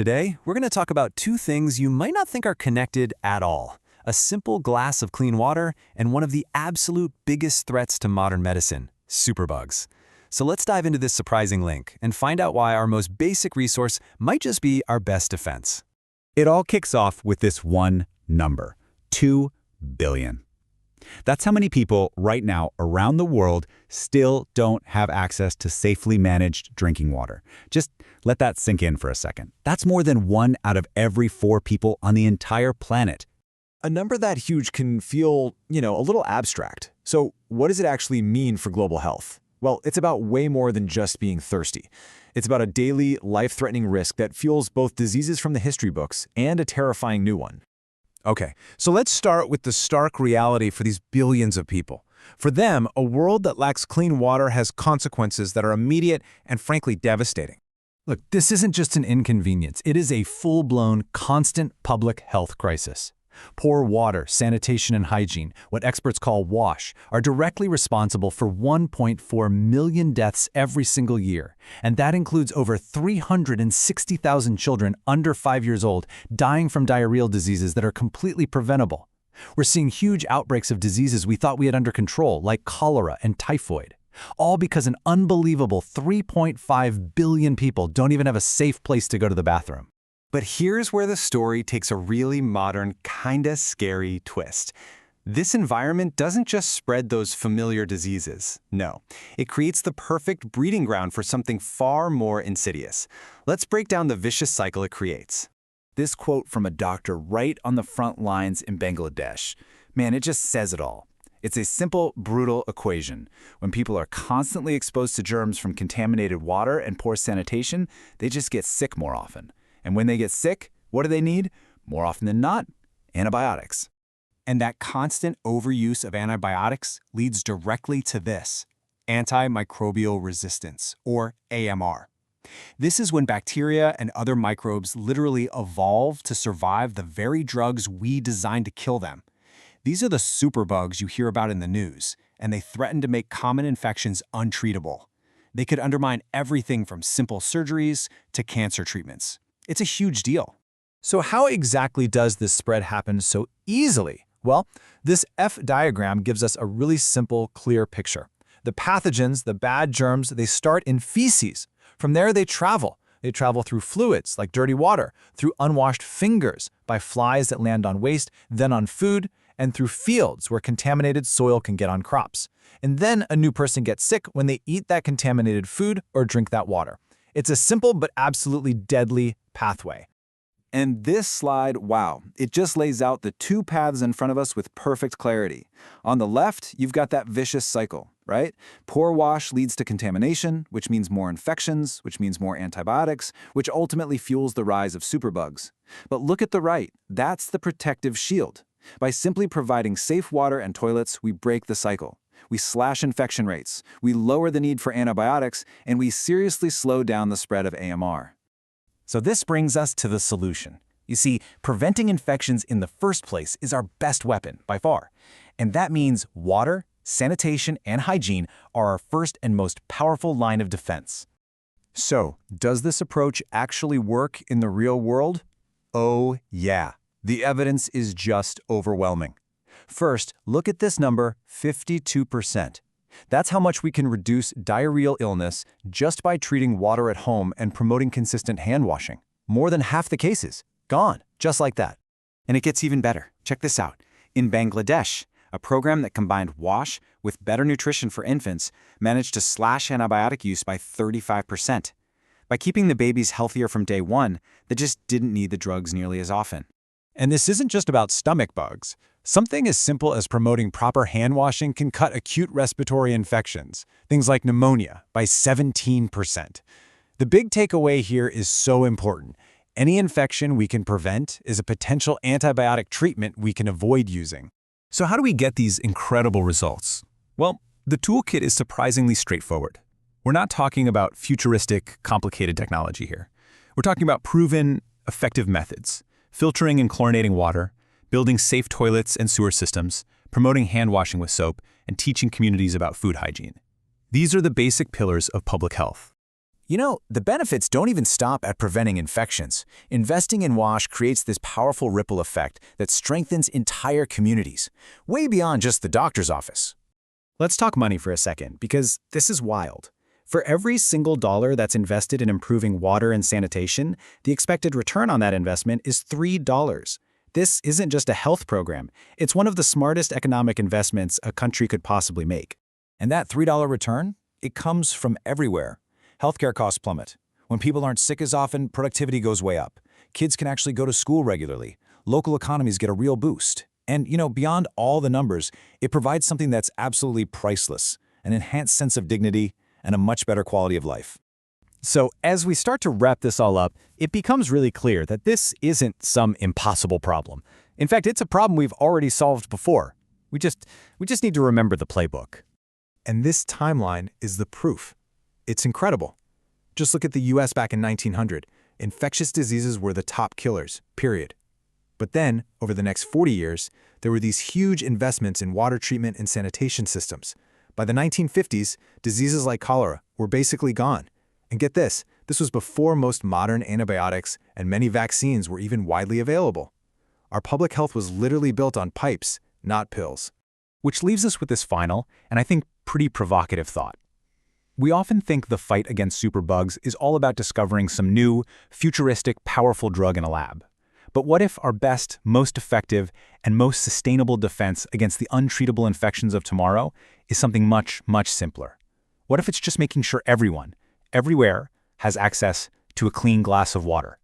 Today, we're going to talk about two things you might not think are connected at all. A simple glass of clean water and one of the absolute biggest threats to modern medicine, superbugs. So let's dive into this surprising link and find out why our most basic resource might just be our best defense. It all kicks off with this one number, 2 billion. That's how many people right now around the world still don't have access to safely managed drinking water. Just let that sink in for a second. That's more than 1 out of every 4 people on the entire planet. A number that huge can feel, a little abstract. So what does it actually mean for global health? Well, it's about way more than just being thirsty. It's about a daily, life-threatening risk that fuels both diseases from the history books and a terrifying new one. Okay, so let's start with the stark reality for these billions of people. For them, a world that lacks clean water has consequences that are immediate and frankly devastating. Look, this isn't just an inconvenience. It is a full-blown, constant public health crisis. Poor water, sanitation, and hygiene, what experts call WASH, are directly responsible for 1.4 million deaths every single year. And that includes over 360,000 children under 5 years old dying from diarrheal diseases that are completely preventable. We're seeing huge outbreaks of diseases we thought we had under control, like cholera and typhoid. All because an unbelievable 3.5 billion people don't even have a safe place to go to the bathroom. But here's where the story takes a really modern, kinda scary twist. This environment doesn't just spread those familiar diseases. No, it creates the perfect breeding ground for something far more insidious. Let's break down the vicious cycle it creates. This quote from a doctor right on the front lines in Bangladesh. Man, it just says it all. It's a simple, brutal equation. When people are constantly exposed to germs from contaminated water and poor sanitation, they just get sick more often. And when they get sick, what do they need? More often than not, antibiotics. And that constant overuse of antibiotics leads directly to this, antimicrobial resistance, or AMR. This is when bacteria and other microbes literally evolve to survive the very drugs we designed to kill them. These are the superbugs you hear about in the news, and they threaten to make common infections untreatable. They could undermine everything from simple surgeries to cancer treatments. It's a huge deal. So how exactly does this spread happen so easily? Well, this F diagram gives us a really simple, clear picture. The pathogens, the bad germs, they start in feces. From there, they travel. They travel through fluids, like dirty water, through unwashed fingers, by flies that land on waste, then on food, and through fields where contaminated soil can get on crops. And then a new person gets sick when they eat that contaminated food or drink that water. It's a simple but absolutely deadly pathway. And this slide, wow, it just lays out the 2 paths in front of us with perfect clarity. On the left, you've got that vicious cycle, right? Poor wash leads to contamination, which means more infections, which means more antibiotics, which ultimately fuels the rise of superbugs. But look at the right, that's the protective shield. By simply providing safe water and toilets, we break the cycle. We slash infection rates, we lower the need for antibiotics, and we seriously slow down the spread of AMR. So this brings us to the solution. You see, preventing infections in the first place is our best weapon, by far. And that means water, sanitation, and hygiene are our first and most powerful line of defense. So, does this approach actually work in the real world? Oh, yeah. The evidence is just overwhelming. First, look at this number, 52%. That's how much we can reduce diarrheal illness just by treating water at home and promoting consistent hand washing. More than half the cases, gone, just like that. And it gets even better. Check this out. In Bangladesh, a program that combined WASH with better nutrition for infants managed to slash antibiotic use by 35%. By keeping the babies healthier from day one, they just didn't need the drugs nearly as often. And this isn't just about stomach bugs. Something as simple as promoting proper hand washing can cut acute respiratory infections, things like pneumonia, by 17%. The big takeaway here is so important. Any infection we can prevent is a potential antibiotic treatment we can avoid using. So how do we get these incredible results? Well, the toolkit is surprisingly straightforward. We're not talking about futuristic, complicated technology here. We're talking about proven, effective methods. Filtering and chlorinating water, building safe toilets and sewer systems, promoting hand washing with soap, and teaching communities about food hygiene. These are the basic pillars of public health. You know, the benefits don't even stop at preventing infections. Investing in WASH creates this powerful ripple effect that strengthens entire communities, way beyond just the doctor's office. Let's talk money for a second, because this is wild. For every single dollar that's invested in improving water and sanitation, the expected return on that investment is $3. This isn't just a health program. It's one of the smartest economic investments a country could possibly make. And that $3 return? It comes from everywhere. Healthcare costs plummet. When people aren't sick as often, productivity goes way up. Kids can actually go to school regularly. Local economies get a real boost. And, beyond all the numbers, it provides something that's absolutely priceless, an enhanced sense of dignity and a much better quality of life. So as we start to wrap this all up, it becomes really clear that this isn't some impossible problem. In fact, it's a problem we've already solved before. We just need to remember the playbook. And this timeline is the proof. It's incredible. Just look at the US back in 1900. Infectious diseases were the top killers, period. But then, over the next 40 years, there were these huge investments in water treatment and sanitation systems. By the 1950s, diseases like cholera were basically gone. And get this was before most modern antibiotics and many vaccines were even widely available. Our public health was literally built on pipes, not pills. Which leaves us with this final, and I think pretty provocative thought. We often think the fight against superbugs is all about discovering some new, futuristic, powerful drug in a lab. But what if our best, most effective, and most sustainable defense against the untreatable infections of tomorrow is something much, much simpler? What if it's just making sure everyone, everywhere, has access to a clean glass of water?